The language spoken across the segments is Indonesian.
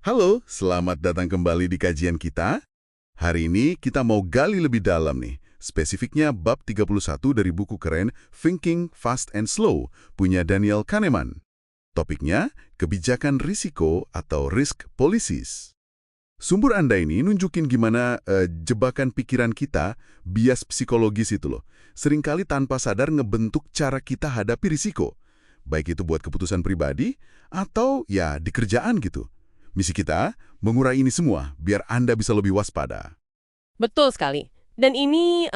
Halo, selamat datang kembali di kajian kita. Hari ini kita mau gali lebih dalam nih, spesifiknya bab 31 dari buku keren Thinking Fast and Slow, punya Daniel Kahneman. Topiknya, kebijakan risiko atau risk policies. Sumber Anda ini nunjukin gimana jebakan pikiran kita, bias psikologis itu loh, seringkali tanpa sadar ngebentuk cara kita hadapi risiko. Baik itu buat keputusan pribadi, atau ya di kerjaan gitu. Misi kita, mengurai ini semua, biar Anda bisa lebih waspada. Betul sekali. Dan ini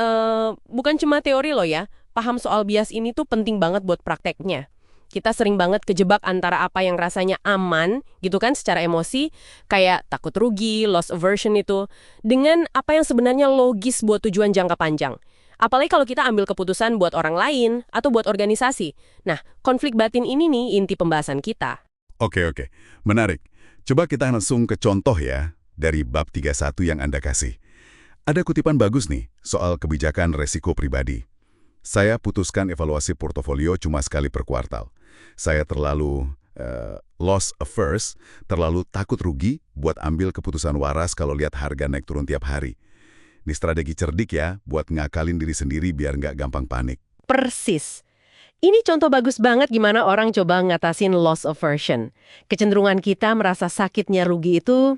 bukan cuma teori loh ya. Paham soal bias ini tuh penting banget buat prakteknya. Kita sering banget kejebak antara apa yang rasanya aman, gitu kan, secara emosi, kayak takut rugi, loss aversion itu, dengan apa yang sebenarnya logis buat tujuan jangka panjang. Apalagi kalau kita ambil keputusan buat orang lain atau buat organisasi. Nah, konflik batin ini nih inti pembahasan kita. Oke, menarik. Coba kita langsung ke contoh ya, dari bab 31 yang Anda kasih. Ada kutipan bagus nih, soal kebijakan resiko pribadi. Saya putuskan evaluasi portofolio cuma sekali per kuartal. Saya terlalu loss averse, terlalu takut rugi buat ambil keputusan waras kalau lihat harga naik turun tiap hari. Ini strategi cerdik ya, buat ngakalin diri sendiri biar nggak gampang panik. Persis. Ini contoh bagus banget gimana orang coba ngatasin loss aversion. Kecenderungan kita merasa sakitnya rugi itu,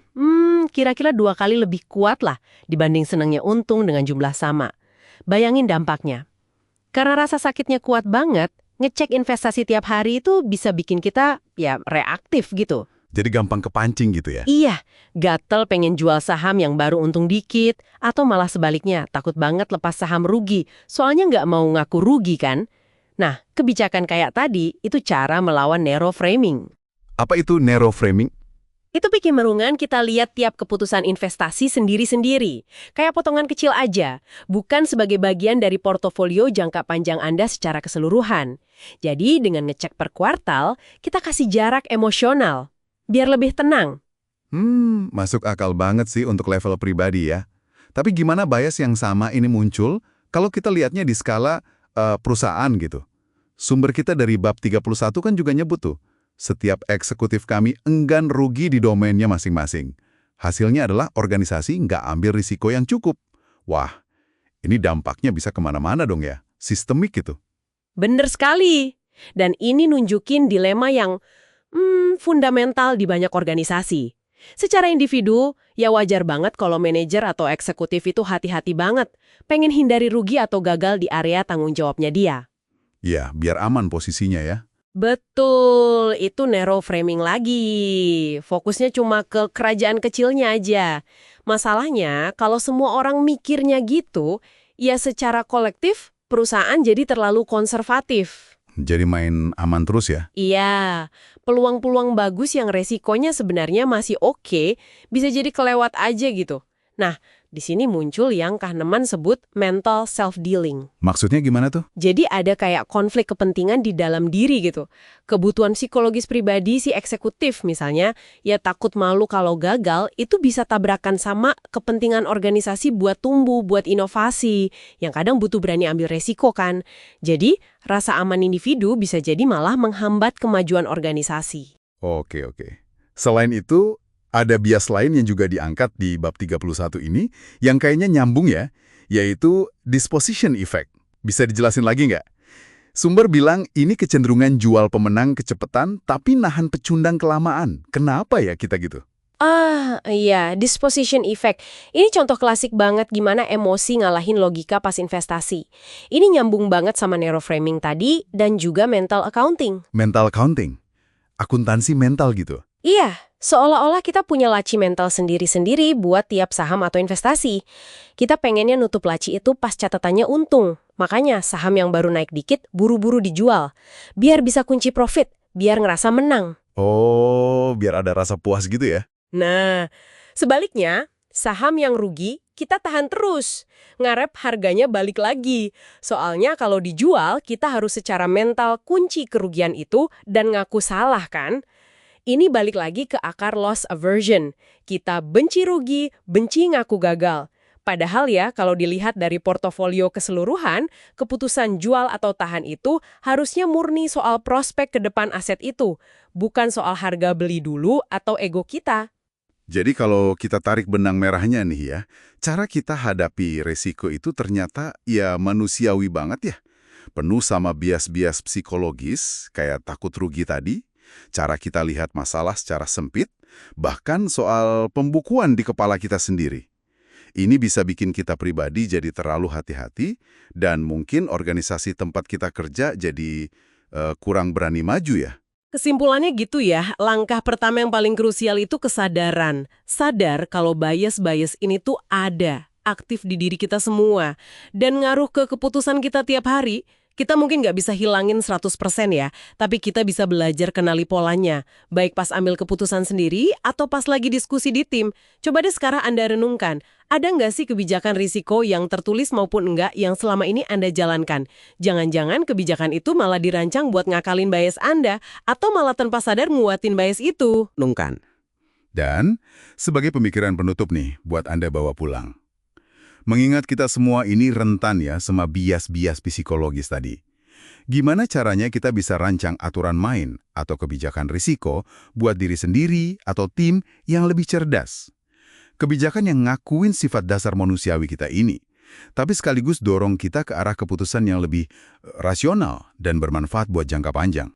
kira-kira 2 kali lebih kuat lah dibanding senangnya untung dengan jumlah sama. Bayangin dampaknya. Karena rasa sakitnya kuat banget, ngecek investasi tiap hari itu bisa bikin kita, ya, reaktif gitu. Jadi gampang kepancing gitu ya. Iya, gatel pengen jual saham yang baru untung dikit, atau malah sebaliknya, takut banget lepas saham rugi, soalnya nggak mau ngaku rugi kan? Nah, kebijakan kayak tadi, itu cara melawan narrow framing. Apa itu narrow framing? Itu bikin merungan kita lihat tiap keputusan investasi sendiri-sendiri. Kayak potongan kecil aja, bukan sebagai bagian dari portofolio jangka panjang Anda secara keseluruhan. Jadi, dengan ngecek per kuartal, kita kasih jarak emosional. Biar lebih tenang. Masuk akal banget sih untuk level pribadi ya. Tapi gimana bias yang sama ini muncul kalau kita lihatnya di skala perusahaan gitu? Sumber kita dari bab 31 kan juga nyebut tuh, setiap eksekutif kami enggan rugi di domainnya masing-masing. Hasilnya adalah organisasi nggak ambil risiko yang cukup. Wah, ini dampaknya bisa kemana-mana dong ya, sistemik gitu. Bener sekali. Dan ini nunjukin dilema yang fundamental di banyak organisasi. Secara individu, ya wajar banget kalau manajer atau eksekutif itu hati-hati banget, pengen hindari rugi atau gagal di area tanggung jawabnya dia. Ya, biar aman posisinya ya. Betul, itu narrow framing lagi. Fokusnya cuma ke kerajaan kecilnya aja. Masalahnya, kalau semua orang mikirnya gitu, ya secara kolektif, perusahaan jadi terlalu konservatif. Jadi main aman terus ya. Iya, peluang-peluang bagus yang resikonya sebenarnya masih oke, bisa jadi kelewat aja gitu. Nah, di sini muncul yang Kahneman sebut mental self-dealing. Maksudnya gimana tuh? Jadi ada kayak konflik kepentingan di dalam diri gitu. Kebutuhan psikologis pribadi si eksekutif misalnya, ya takut malu kalau gagal, itu bisa tabrakan sama kepentingan organisasi buat tumbuh, buat inovasi, yang kadang butuh berani ambil resiko kan. Jadi, rasa aman individu bisa jadi malah menghambat kemajuan organisasi. Oke. Selain itu, ada bias lain yang juga diangkat di bab 31 ini, yang kayaknya nyambung ya, yaitu disposition effect. Bisa dijelasin lagi nggak? Sumber bilang ini kecenderungan jual pemenang kecepatan, tapi nahan pecundang kelamaan. Kenapa ya kita gitu? Iya, disposition effect. Ini contoh klasik banget gimana emosi ngalahin logika pas investasi. Ini nyambung banget sama narrow framing tadi dan juga mental accounting. Mental accounting? Akuntansi mental gitu? Iya, seolah-olah kita punya laci mental sendiri-sendiri buat tiap saham atau investasi. Kita pengennya nutup laci itu pas catatannya untung. Makanya saham yang baru naik dikit buru-buru dijual. Biar bisa kunci profit, biar ngerasa menang. Oh, biar ada rasa puas gitu ya? Nah, sebaliknya, saham yang rugi kita tahan terus. Ngarep harganya balik lagi. Soalnya kalau dijual, kita harus secara mental kunci kerugian itu dan ngaku salah kan? Ini balik lagi ke akar loss aversion. Kita benci rugi, benci ngaku gagal. Padahal ya, kalau dilihat dari portofolio keseluruhan, keputusan jual atau tahan itu harusnya murni soal prospek ke depan aset itu, bukan soal harga beli dulu atau ego kita. Jadi kalau kita tarik benang merahnya nih ya, cara kita hadapi resiko itu ternyata ya manusiawi banget ya. Penuh sama bias-bias psikologis, kayak takut rugi tadi, cara kita lihat masalah secara sempit, bahkan soal pembukuan di kepala kita sendiri. Ini bisa bikin kita pribadi jadi terlalu hati-hati, dan mungkin organisasi tempat kita kerja jadi kurang berani maju ya. Kesimpulannya gitu ya, langkah pertama yang paling krusial itu kesadaran. Sadar kalau bias-bias ini tuh ada, aktif di diri kita semua. Dan ngaruh ke keputusan kita tiap hari. Kita mungkin nggak bisa hilangin 100% ya, tapi kita bisa belajar kenali polanya. Baik pas ambil keputusan sendiri atau pas lagi diskusi di tim. Coba deh sekarang Anda renungkan, ada nggak sih kebijakan risiko yang tertulis maupun enggak yang selama ini Anda jalankan? Jangan-jangan kebijakan itu malah dirancang buat ngakalin bias Anda, atau malah tanpa sadar nguatin bias itu. Nungkan. Dan sebagai pemikiran penutup nih, buat Anda bawa pulang. Mengingat kita semua ini rentan ya sama bias-bias psikologis tadi. Gimana caranya kita bisa rancang aturan main atau kebijakan risiko buat diri sendiri atau tim yang lebih cerdas? Kebijakan yang ngakuin sifat dasar manusiawi kita ini, tapi sekaligus dorong kita ke arah keputusan yang lebih rasional dan bermanfaat buat jangka panjang.